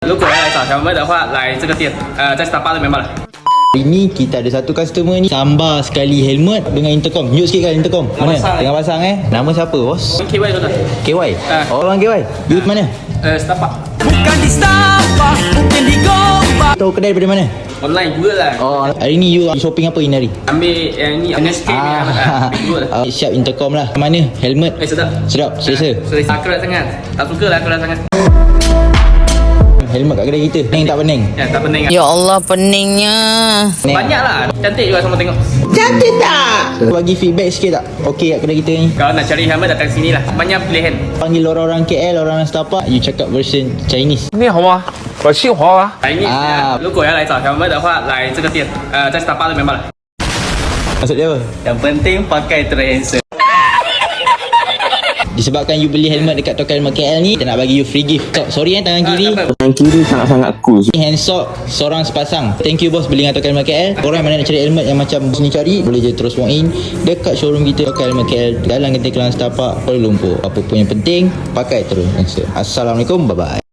如果要来找小妹的话，来这个店，在 Starbucks 那边罢了。 Ini kita ada satu customer ni sambar sekali helmet dengan intercom. Tunjuk sikit kan intercom. Mana? Tengah pasang Nama siapa bos? KY tu dah. KY. Orang KY. You mana? Starbucks. Bukan di Starbucks, mungkin di Gombak. Tahu kedai dari mana? Online juga lah. Oh, hari ni you shopping apa ini hari? Ambil yang ni NSK ni lah. Dua lah. Siap intercom lah. Mana? Helmet. Sedap. Sedap. Selesa. Selesa. Akurat sangat. Tak suka lah akurat sangat. Helmet kat kedai kita. Pening tak pening? Ya, tak pening. Ya Allah, peningnya. Banyak lah. Cantik juga sama tengok. Bagi feedback sikit tak? Okey kat kedai kita ni. Kalau nak cari helmet datang sini lah. Banyak pilihan. Panggil orang-orang KL, orang Starbucks, you cakap version Chinese. 你好吗？我姓黄啊。 Ini, 如果要来找小妹的话，来这个店，在 Starbucks 那边罢了。 Maksud dia apa? Yang penting pakai trainser. Disebabkan you beli helmet dekat Toko Helmet KL ni, kita nak bagi you free gift. Sorry tangan kiri. Tangan kiri sangat-sangat cool. Hand sock seorang sepasang. Thank you bos beli dengan Toko Helmet KL. Korang mana nak cari helmet yang macam bos ni cari, boleh je terus walk in dekat showroom kita Toko Helmet KL, Jalan Genting Kelang Setapak, Kuala Lumpur. Apa pun yang penting, pakai terus. Assalamualaikum, bye bye.